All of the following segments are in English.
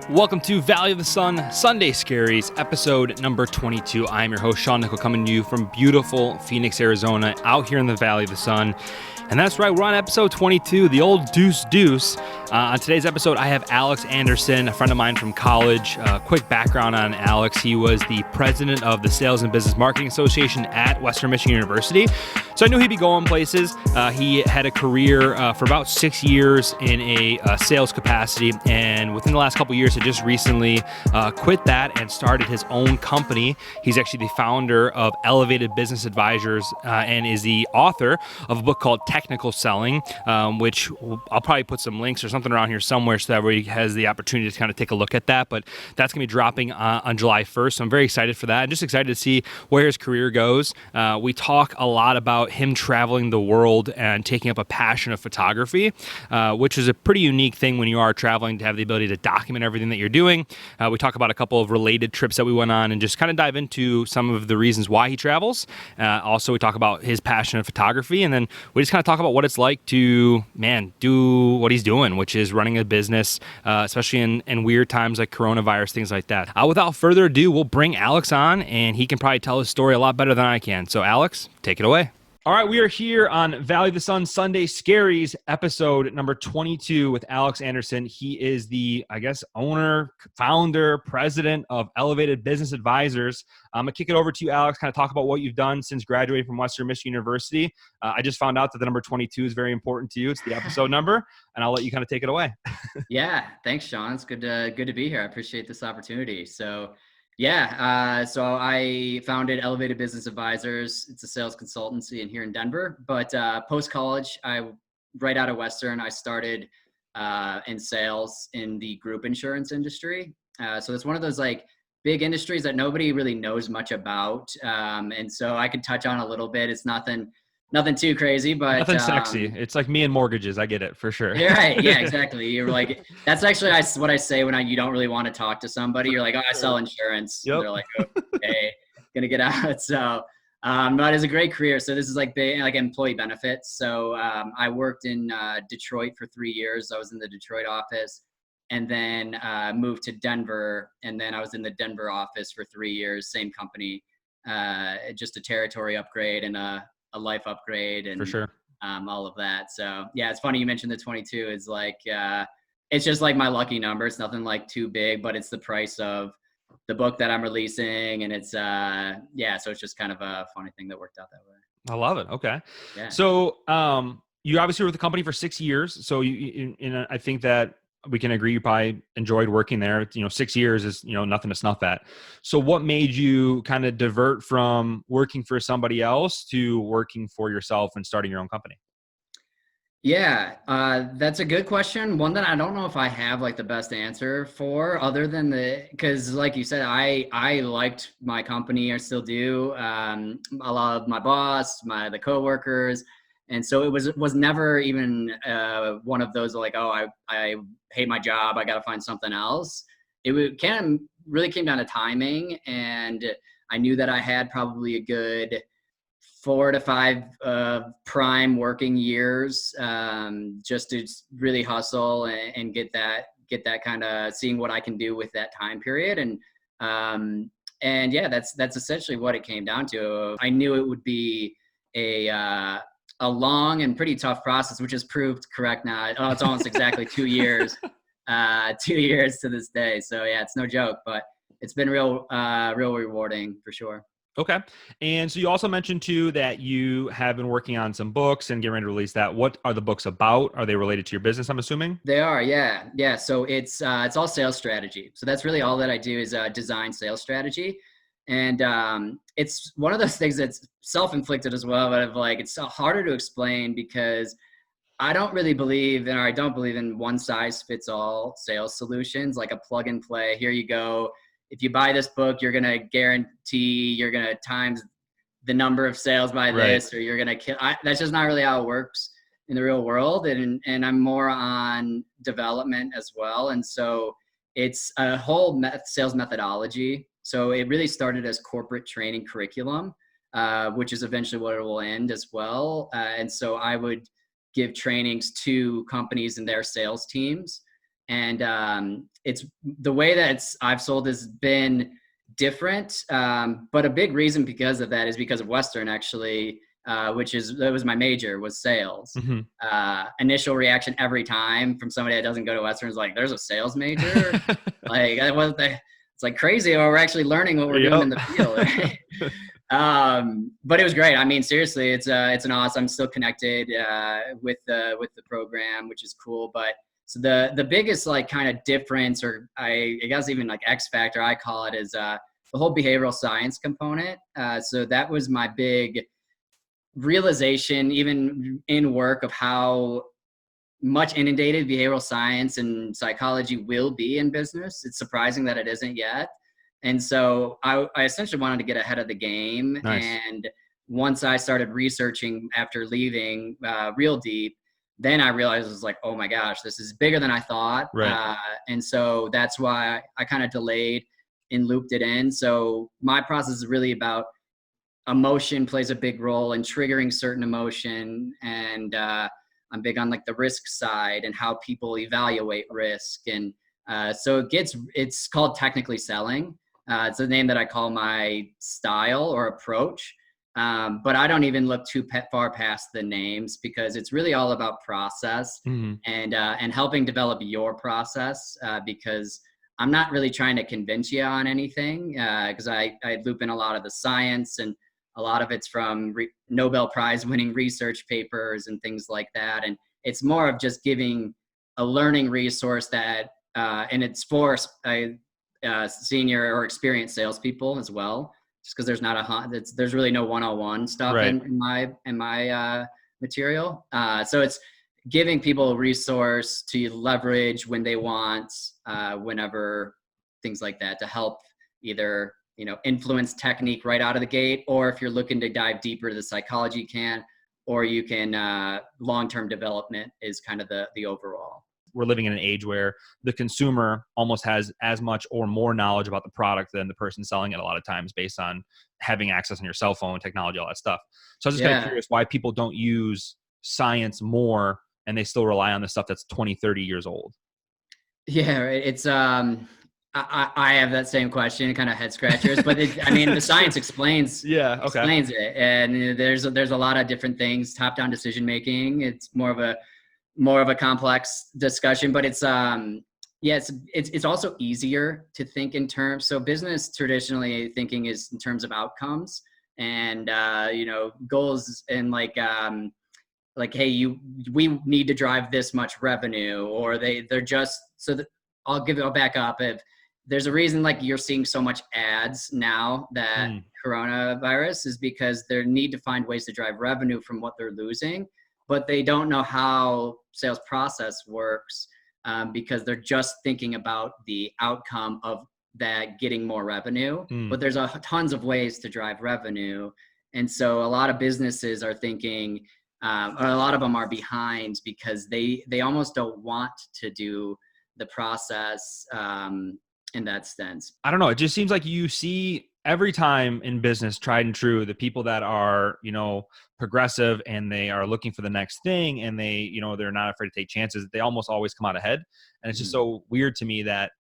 Welcome to Valley of the Sun Sunday Scaries, episode number 22. I am your host, Sean Nickel, coming to you from beautiful Phoenix, Arizona, out here in the Valley of the Sun. And that's right, we're on episode 22, the old Deuce Deuce. On today's episode, I have Alex Anderson, a friend of mine from college. Quick background on Alex. He was the president of the Sales and Business Marketing Association at Western Michigan University. So I knew he'd be going places. He had a career for about 6 years in a sales capacity. And within the last couple years, had just recently quit that and started his own company. He's actually the founder of Elevated Business Advisors and is the author of a book called Technical Selling, which I'll probably put some links or something around here somewhere so that everybody has the opportunity to kind of take a look at that. But that's going to be dropping on July 1st. So I'm very excited for that. I'm just excited to see where his career goes. We talk a lot about him traveling the world and taking up a passion of photography, which is a pretty unique thing when you are traveling, to have the ability to document everything that you're doing. We talk about a couple of related trips that we went on and just kind of dive into some of the reasons why he travels. Also, we talk about his passion of photography, and then we just kind of talk about what it's like to, do what he's doing, which is running a business, especially in weird times like coronavirus, things like that. Without further ado, we'll bring Alex on, and he can probably tell his story a lot better than I can. So Alex, take it away. All right, we are here on Valley of the Sun Sunday Scaries, episode number 22 with Alex Anderson. He is the, owner, founder, president of Elevated Business Advisors. I'm going to kick it over to you, Alex, kind of talk about what you've done since graduating from Western Michigan University. I just found out that the number 22 is very important to you. It's the episode number, and I'll let you kind of take it away. Yeah, thanks, Sean. It's good to be here. I appreciate this opportunity. So I founded Elevated Business Advisors. It's a sales consultancy here in Denver. But post-college, right out of Western, I started in sales in the group insurance industry. So it's one of those like big industries that nobody really knows much about. And so I could touch on a little bit. It's nothing too crazy, but nothing sexy. It's like me and mortgages. I get it for sure. You're right. Yeah, exactly. You're like, that's actually what I say when you don't really want to talk to somebody. You're like, oh, I sell insurance. Yep. And they're like, okay, gonna get out. So, but it's a great career. So this is like employee benefits. So I worked in Detroit for 3 years. I was in the Detroit office, and then moved to Denver, and then I was in the Denver office for 3 years. Same company, just a territory upgrade and a life upgrade, and for sure. All of that. So yeah, it's funny you mentioned the 22. It's like it's just like my lucky number. It's nothing like too big, but it's the price of the book that I'm releasing, and it's so it's just kind of a funny thing that worked out that way. I love it. Okay. Yeah. So you obviously were with the company for 6 years. So I think that we can agree you probably enjoyed working there. 6 years is, nothing to snuff at. So what made you kind of divert from working for somebody else to working for yourself and starting your own company? Yeah, that's a good question. One that I don't know if I have like the best answer for, other than because like you said, I liked my company. I still do. I love my boss, the coworkers. And so it was never even one of those like, oh, I hate my job, I got to find something else. It really came down to timing, and I knew that I had probably a good 4 to 5 prime working years, just to really hustle and get that kind of seeing what I can do with that time period. And that's essentially what it came down to. I knew it would be a long and pretty tough process, which has proved correct now. Oh, it's almost exactly 2 years, 2 years to this day. So yeah, it's no joke, but it's been real rewarding for sure. Okay. And so you also mentioned too that you have been working on some books and getting ready to release that. What are the books about? Are they related to your business, I'm assuming? They are. Yeah. Yeah. So it's all sales strategy. So that's really all that I do is design sales strategy. And it's one of those things that's self-inflicted as well, but it's harder to explain because I don't believe in one size fits all sales solutions, like a plug and play. Here you go. If you buy this book, you're going to guarantee you're going to times the number of sales by this, or you're going to kill. That's just not really how it works in the real world. And I'm more on development as well. And so it's a whole sales methodology. So it really started as corporate training curriculum, which is eventually what it will end as well. And so I would give trainings to companies and their sales teams. And it's the way that I've sold has been different. But a big reason because of that is because of Western, actually, that was my major, was sales. Mm-hmm. Initial reaction every time from somebody that doesn't go to Western is like, there's a sales major? Like, it's like crazy, or we're actually learning what we're doing in the field. Right? But it was great. I mean, seriously, it's an awesome. I'm still connected with the program, which is cool. But so the biggest like kind of difference, or I guess even like X factor, I call it, is the whole behavioral science component. So that was my big realization, even in work, of how much inundated behavioral science and psychology will be in business. It's surprising that it isn't yet. And so I essentially wanted to get ahead of the game. Nice. And once I started researching after leaving real deep, then I realized it was like, oh my gosh, this is bigger than I thought. Right. And so that's why I kind of delayed and looped it in. So my process is really about emotion plays a big role in triggering certain emotion. And I'm big on like the risk side and how people evaluate risk. And so it's called technically selling. It's a name that I call my style or approach. But I don't even look too far past the names, because it's really all about process. Mm-hmm. And helping develop your process, because I'm not really trying to convince you on anything, because I loop in a lot of the science, and a lot of it's from Nobel Prize winning research papers and things like that. And it's more of just giving a learning resource that, and it's for senior or experienced salespeople as well, just because there's really no one-on-one stuff Right. in my material. So it's giving people a resource to leverage when they want, whenever, things like that, to help either influence technique right out of the gate, or if you're looking to dive deeper to the psychology, you can, or you can, long-term development is kind of the overall. We're living in an age where the consumer almost has as much or more knowledge about the product than the person selling it a lot of times, based on having access on your cell phone, technology, all that stuff. So I was just kind of curious why people don't use science more and they still rely on the stuff that's 20, 30 years old. Yeah, it's I have that same question, kind of head scratchers, but I mean, the science explains explains it, and there's a lot of different things. Top-down decision making, it's more of a complex discussion, but it's it's also easier to think in terms. So business traditionally thinking is in terms of outcomes and goals, and like, hey, we need to drive this much revenue, or they're just so that I'll back up. If there's a reason like you're seeing so much ads now, that coronavirus is because they need to find ways to drive revenue from what they're losing, but they don't know how sales process works, because they're just thinking about the outcome of that, getting more revenue. But there's tons of ways to drive revenue. And so a lot of businesses are thinking, or a lot of them are behind, because they almost don't want to do the process in that sense. I don't know. It just seems like you see every time in business, tried and true, the people that are, progressive and they are looking for the next thing, and they're not afraid to take chances, they almost always come out ahead. And it's just so weird to me that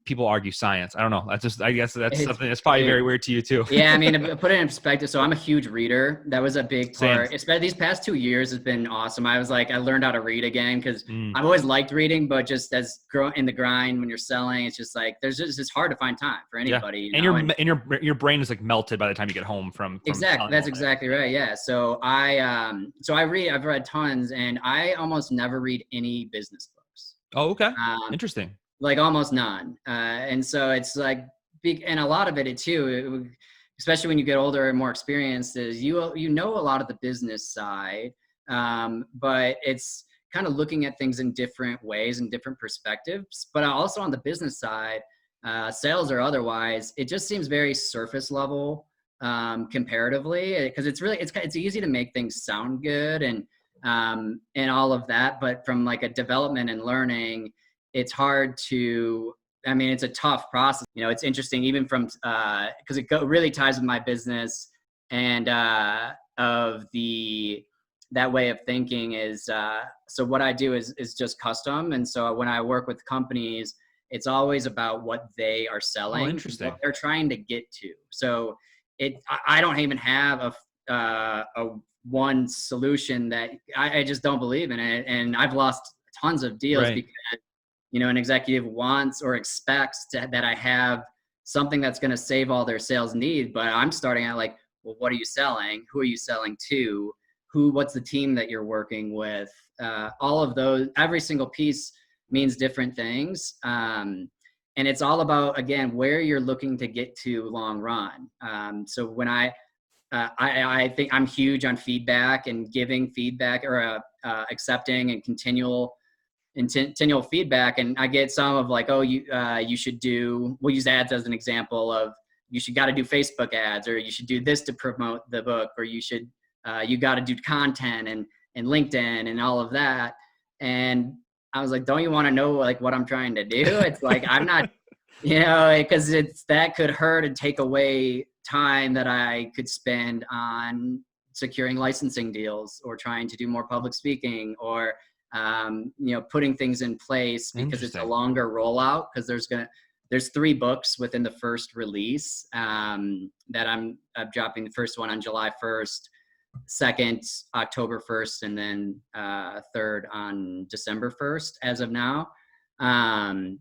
people argue science. I don't know. I guess that's something that's probably very weird to you too. Yeah. I mean, to put it in perspective. So I'm a huge reader. That was a big part, especially these past 2 years has been awesome. I learned how to read again, because I've always liked reading, but just as in the grind when you're selling, it's just like, it's hard to find time for anybody. And your brain is like melted by the time you get home from exactly. That's exactly right. Yeah. So I've read tons, and I almost never read any business books. Oh, okay. Interesting. Like almost none. And so it's like big, and a lot of it too, especially when you get older and more experienced, is a lot of the business side, but it's kind of looking at things in different ways and different perspectives. But also on the business side, sales or otherwise, it just seems very surface level, comparatively, because it's easy to make things sound good and all of that, but from like a development and learning, it's hard to, it's a tough process. It's interesting, even from, because it really ties with my business, and of the that way of thinking is, so what I do is just custom. And so when I work with companies, it's always about what they are Oh, selling, interesting. what they're trying to get to. So I don't even have a one solution that I just don't believe in it. And I've lost tons of deals Right. because, an executive wants or expects that I have something that's going to save all their sales needs. But I'm starting out like, well, what are you selling? Who are you selling to? What's the team that you're working with? All of those, every single piece means different things. And it's all about, again, where you're looking to get to long run. So when I think I'm huge on feedback and giving feedback, or accepting and continual feedback. And I get some of like, oh, you should do, we'll use ads as an example of, you got to do Facebook ads, or you should do this to promote the book, or you got to do content and LinkedIn and all of that. And I was like, don't you want to know like what I'm trying to do? It's like, I'm not, because that could hurt and take away time that I could spend on securing licensing deals, or trying to do more public speaking, or putting things in place, because it's a longer rollout, because there's 3 books within the first release, that I'm dropping the first one on July 1st, second October 1st, and then third on December 1st as of now. And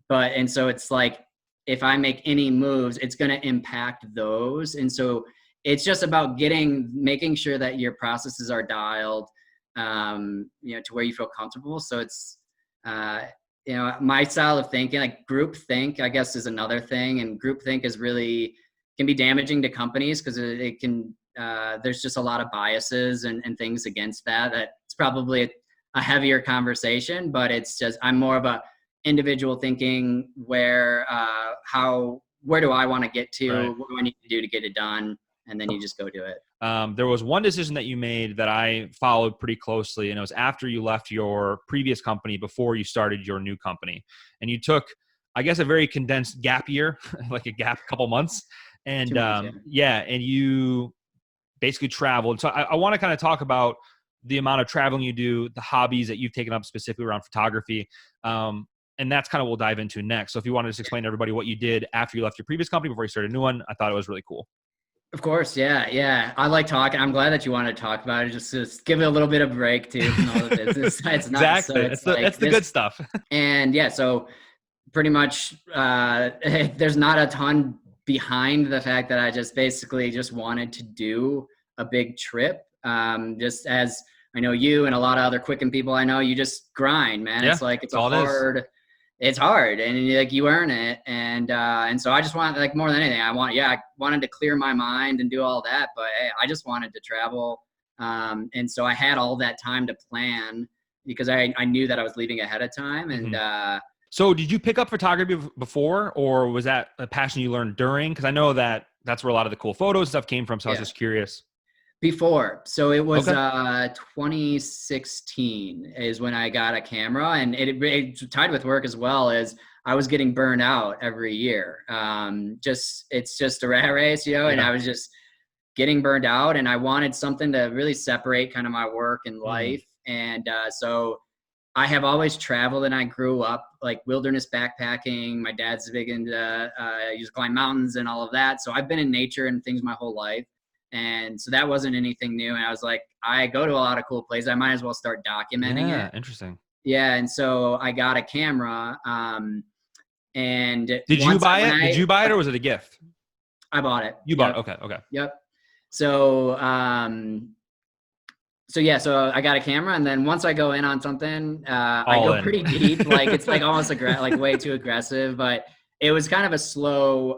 so it's like, if I make any moves, it's going to impact those. And so it's just about making sure that your processes are dialed, to where you feel comfortable. So it's, my style of thinking, like group think, I guess, is another thing. And group think can be damaging to companies, because it can, there's just a lot of biases and things against that. It's probably a heavier conversation, but it's just, I'm more of a individual thinking, where do I want to get to? Right. What do I need to do to get it done? And then you just go do it. There was one decision that you made that I followed pretty closely, and it was after you left your previous company, before you started your new company. And you took, I guess, a very condensed gap year, like a couple months. And 2 months, and you basically traveled. So I want to kind of talk about the amount of traveling you do, the hobbies that you've taken up specifically around photography. And that's kind of what we'll dive into next. So if you want to just explain to everybody what you did after you left your previous company before you started a new one, I thought it was really cool. Of course. Yeah. I like talking. I'm glad that you wanted to talk about it. Just give it a little bit of break too from all the business side. Exactly. So that's the good stuff. And yeah, so pretty much there's not a ton behind the fact that I just basically just wanted to do a big trip. Just as I know you and a lot of other Quicken people I know, you just grind, man. Yeah, it's like, it's hard, and like you earn it. And so I just wanted, like, more than anything, I wanted to clear my mind and do all that, but hey, I just wanted to travel. And so I had all that time to plan, because I knew that I was leaving ahead of time. And so did you pick up photography before, or was that a passion you learned during? Because I know that's where a lot of the cool photos and stuff came from. So I was just curious. Before. So it was 2016 is when I got a camera, and it tied with work as well, as I was getting burned out every year. It's just a rat race, and I was just getting burned out, and I wanted something to really separate kind of my work and life. And so I have always traveled, and I grew up like wilderness backpacking. My dad's big into used to climb mountains and all of that. So I've been in nature and things my whole life. And so that wasn't anything new. And I was like, I go to a lot of cool places, I might as well start documenting it. Yeah, interesting. Yeah. And so I got a camera. And did you buy it or was it a gift? I bought it. You bought it. Okay. Yep. So so I got a camera, and then once I go in on something, I go pretty deep. Like, it's like almost like way too aggressive, but it was kind of a slow,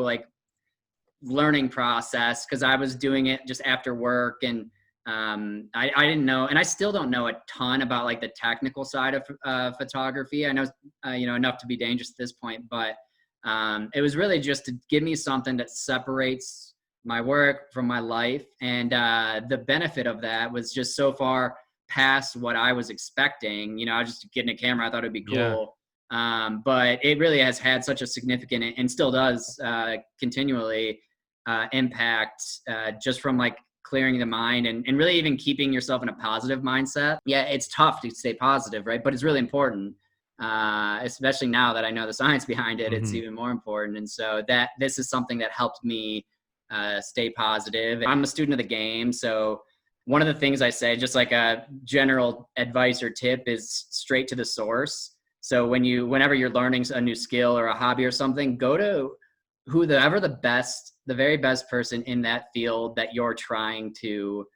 like learning process, because I was doing it just after work. And I didn't know, and I still don't know a ton about like the technical side of photography. I know, enough to be dangerous at this point, but it was really just to give me something that separates my work from my life. And the benefit of that was just so far past what I was expecting. I was just getting a camera. I thought it'd be cool. Yeah. But it really has had such a significant, and still does continually impact, just from like clearing the mind and really even keeping yourself in a positive mindset. Yeah, it's tough to stay positive, right? But it's really important. Especially now that I know the science behind it, it's even more important. And so this is something that helped me stay positive. I'm a student of the game, so one of the things I say, just like a general advice or tip, is straight to the source. So whenever you're learning a new skill or a hobby or something, go to the very best person in that field that you're trying to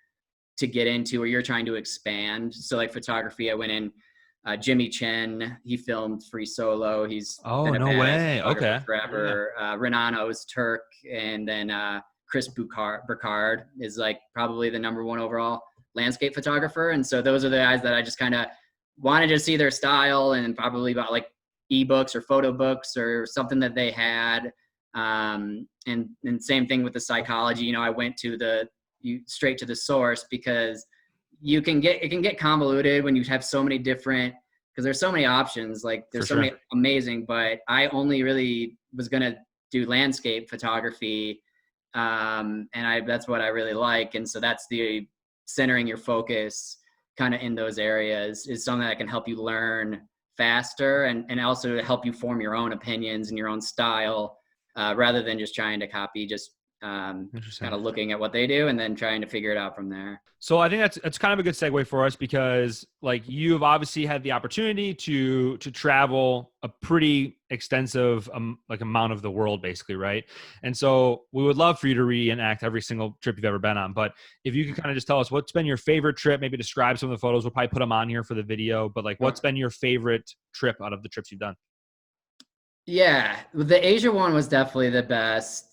get into or you're trying to expand. So like photography, I went in Jimmy Chen, he filmed Free Solo. He's been a no badass way. photographer Okay. forever. Renano is Turk, and then Chris Burkard is like probably the number one overall landscape photographer. And so those are the guys that I just kind of wanted to see their style and probably about like ebooks or photo books or something that they had. And same thing with the psychology. I went to straight to the source because it can get convoluted when you have so many different, because there's so many options, like there's so many amazing, but I only really was going to do landscape photography. And that's what I really like. And so that's the centering your focus kind of in those areas is something that can help you learn faster and also to help you form your own opinions and your own style, rather than just trying to copy, just kind of looking at what they do and then trying to figure it out from there. So I think that's kind of a good segue for us because like you've obviously had the opportunity to travel a pretty extensive like amount of the world basically, right? And so we would love for you to reenact every single trip you've ever been on. But if you could kind of just tell us what's been your favorite trip, maybe describe some of the photos. We'll probably put them on here for the video, but like what's been your favorite trip out of the trips you've done? Yeah, the Asia one was definitely the best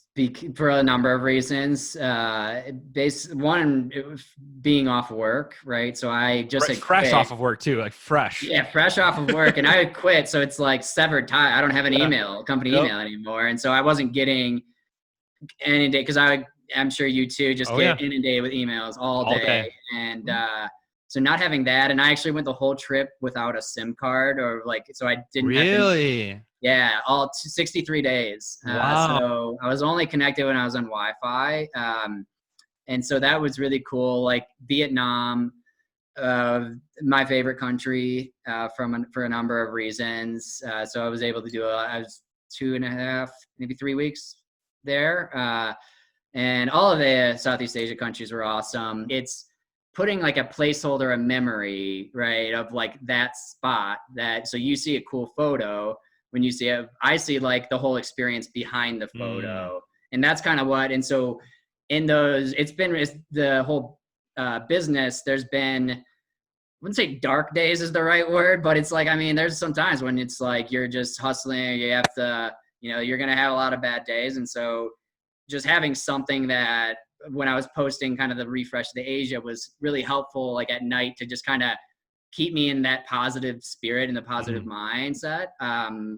for a number of reasons. One, it was being off work, right? So I just had fresh quit. off of work too, like fresh. Yeah, fresh off of work, and I had quit, so it's like severed tie. I don't have an company email anymore, and so I wasn't getting inundated because I'm sure you too just get inundated with emails all day. And so not having that, and I actually went the whole trip without a SIM card or like, so I didn't really. Yeah, all 63 days. Wow. So I was only connected when I was on Wi-Fi. And so that was really cool. Like Vietnam, my favorite country for a number of reasons. So I was able to do I was 2.5, maybe 3 weeks there. And all of the Southeast Asia countries were awesome. It's putting like a placeholder, a memory, right, of like that spot so you see a cool photo. When you see it, I see like the whole experience behind the photo. And that's kind of and so in those, it's the whole business, there's been, I wouldn't say dark days is the right word, but it's like, I mean, there's some times when it's like, you're just hustling, you have to, you're going to have a lot of bad days. And so just having something that when I was posting kind of the refresh of the Asia was really helpful, like at night, to just kind of keep me in that positive spirit and the positive mindset.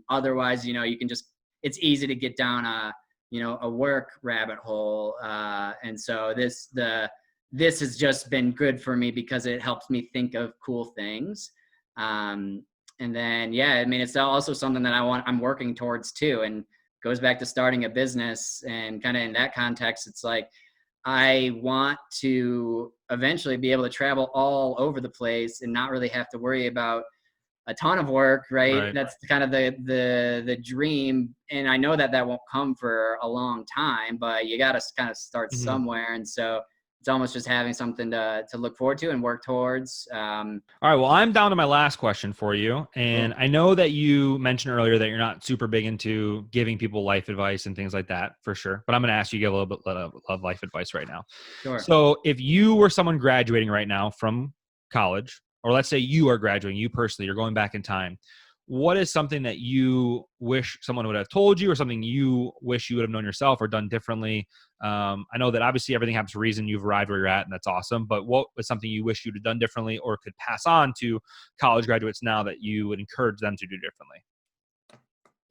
Otherwise, you can it's easy to get down a work rabbit hole. And so this has just been good for me because it helps me think of cool things. And then, I mean, it's also something that I'm working towards too. And goes back to starting a business, and kind of in that context, it's like, I want to eventually be able to travel all over the place and not really have to worry about a ton of work, right? That's kind of the dream. And I know that won't come for a long time, but you got to kind of start somewhere. And so it's almost just having something to look forward to and work towards. All right. Well, I'm down to my last question for you. And I know that you mentioned earlier that you're not super big into giving people life advice and things like that, for sure. But I'm going to ask you to give a little bit of life advice right now. Sure. So if you were someone graduating right now from college, or let's say you are graduating, you personally, you're going back in time, what is something that you wish someone would have told you, or something you wish you would have known yourself or done differently? I know that obviously everything happens for a reason. You've arrived where you're at, and that's awesome. But what was something you wish you'd have done differently, or could pass on to college graduates now that you would encourage them to do differently?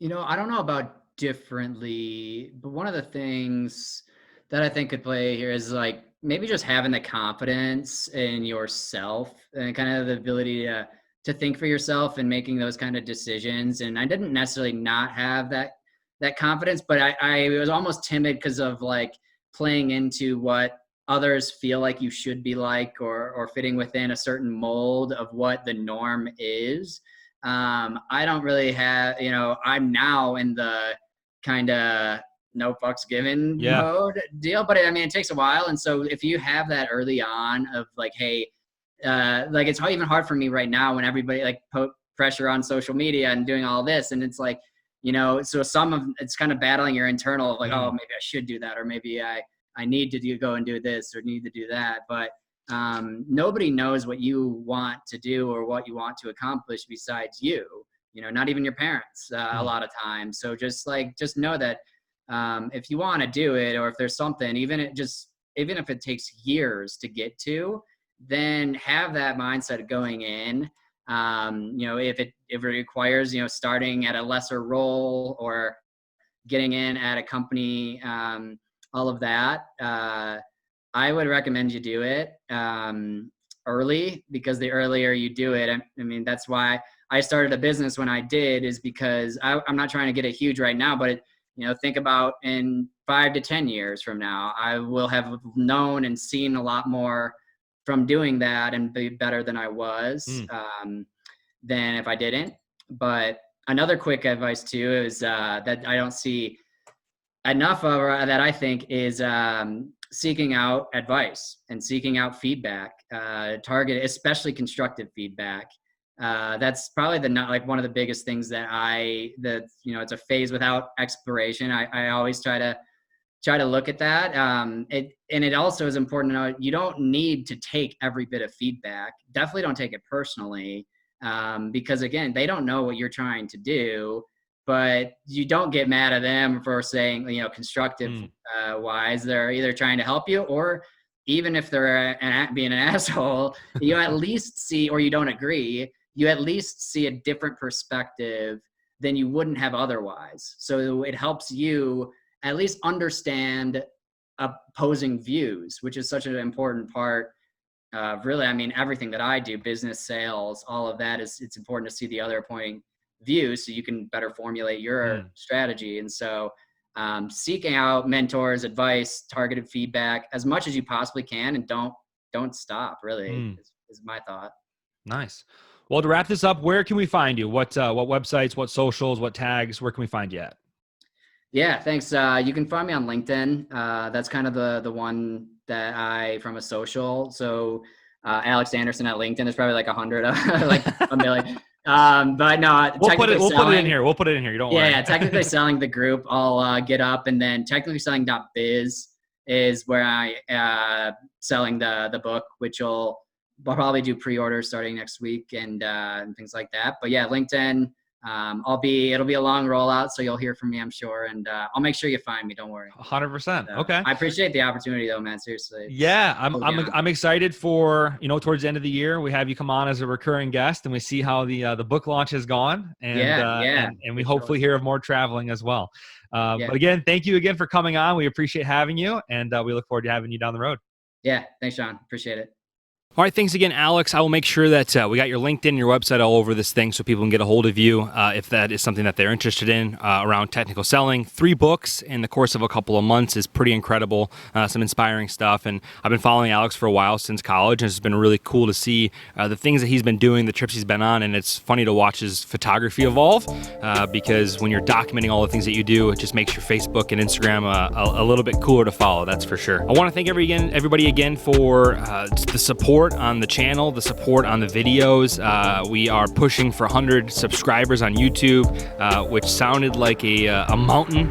I don't know about differently, but one of the things that I think could play here is like maybe just having the confidence in yourself and kind of the ability to think for yourself and making those kind of decisions. And I didn't necessarily not have that confidence, but I was almost timid because of like playing into what others feel like you should be like, or fitting within a certain mold of what the norm is. I don't really have, I'm now in the kind of no fucks given Yeah. mode deal, but it takes a while. And so if you have that early on of like, hey, like it's even hard for me right now when everybody like put pressure on social media and doing all this. And it's like, so it's kind of battling your internal of like, oh, maybe I should do that. Or maybe I need to go and do this or need to do that. But nobody knows what you want to do or what you want to accomplish besides you, not even your parents a lot of times. So just know that if you want to do it, or if there's something, even if it takes years to get to, then have that mindset of going in. If it requires, starting at a lesser role or getting in at a company, all of that, I would recommend you do it early, because the earlier you do it, that's why I started a business when I did, is because I'm not trying to get it huge right now, but think about in 5 to 10 years from now, I will have known and seen a lot more from doing that and be better than I was than if I didn't. But another quick advice too is that I don't see enough of, that I think is seeking out advice and seeking out feedback, especially constructive feedback. That's probably one of the biggest things that it's a phase without expiration. I always try to look at that. It also is important to know you don't need to take every bit of feedback. Definitely don't take it personally, because again, they don't know what you're trying to do. But you don't get mad at them for saying, constructive wise. They're either trying to help you, or even if they're being an asshole, you at least see, or you don't agree, you at least see a different perspective than you wouldn't have otherwise. So it helps you at least understand opposing views, which is such an important part of really, everything that I do, business, sales, all of that it's important to see the other point view so you can better formulate your strategy. And so seeking out mentors, advice, targeted feedback as much as you possibly can, and don't stop, really, is my thought. Nice. Well, to wrap this up, where can we find you? What websites, what socials, what tags, where can we find you at? Yeah, thanks. You can find me on LinkedIn. That's kind of the one that from a social. So Alex Anderson at LinkedIn is probably like 100, like a million. But no, we'll put it in here. We'll put it in here. You don't worry. Yeah, technically selling the group, I'll get up, and then technically selling.biz is where I selling the book, which we'll probably do pre-orders starting next week and things like that. But yeah, LinkedIn. It'll be a long rollout, so you'll hear from me, I'm sure, and I'll make sure you find me. Don't worry. 100%. Okay. I appreciate the opportunity, though, man. Seriously. Yeah, I'm excited for towards the end of the year we have you come on as a recurring guest, and we see how the book launch has gone, and and we hopefully hear of more traveling as well. But again, thank you again for coming on. We appreciate having you, and we look forward to having you down the road. Yeah, thanks, Sean. Appreciate it. All right, thanks again, Alex. I will make sure that we got your LinkedIn, your website all over this thing so people can get a hold of you if that is something that they're interested in around technical selling. 3 books in the course of a couple of months is pretty incredible, some inspiring stuff. And I've been following Alex for a while, since college, and it's been really cool to see the things that he's been doing, the trips he's been on, and it's funny to watch his photography evolve because when you're documenting all the things that you do, it just makes your Facebook and Instagram a little bit cooler to follow, that's for sure. I want to thank everybody again for the support on the channel, the support on the videos. We are pushing for 100 subscribers on YouTube, which sounded like a mountain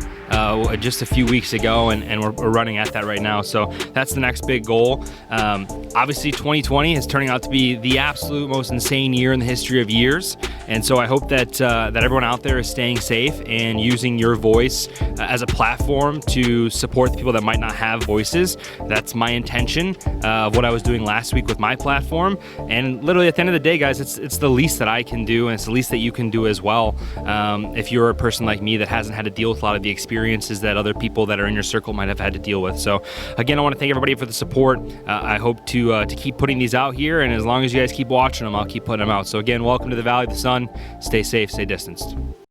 just a few weeks ago, and we're running at that right now. So that's the next big goal. Obviously 2020 is turning out to be the absolute most insane year in the history of years, and so I hope that everyone out there is staying safe and using your voice as a platform to support the people that might not have voices. That's my intention of what I was doing last week with my platform, and literally at the end of the day, guys, it's the least that I can do, and it's the least that you can do as well. If you're a person like me that hasn't had to deal with a lot of the experiences that other people that are in your circle might have had to deal with. So again, I want to thank everybody for the support. I hope to keep putting these out here, and as long as you guys keep watching them, I'll keep putting them out. So again, welcome to the Valley of the Sun. Stay safe, stay distanced.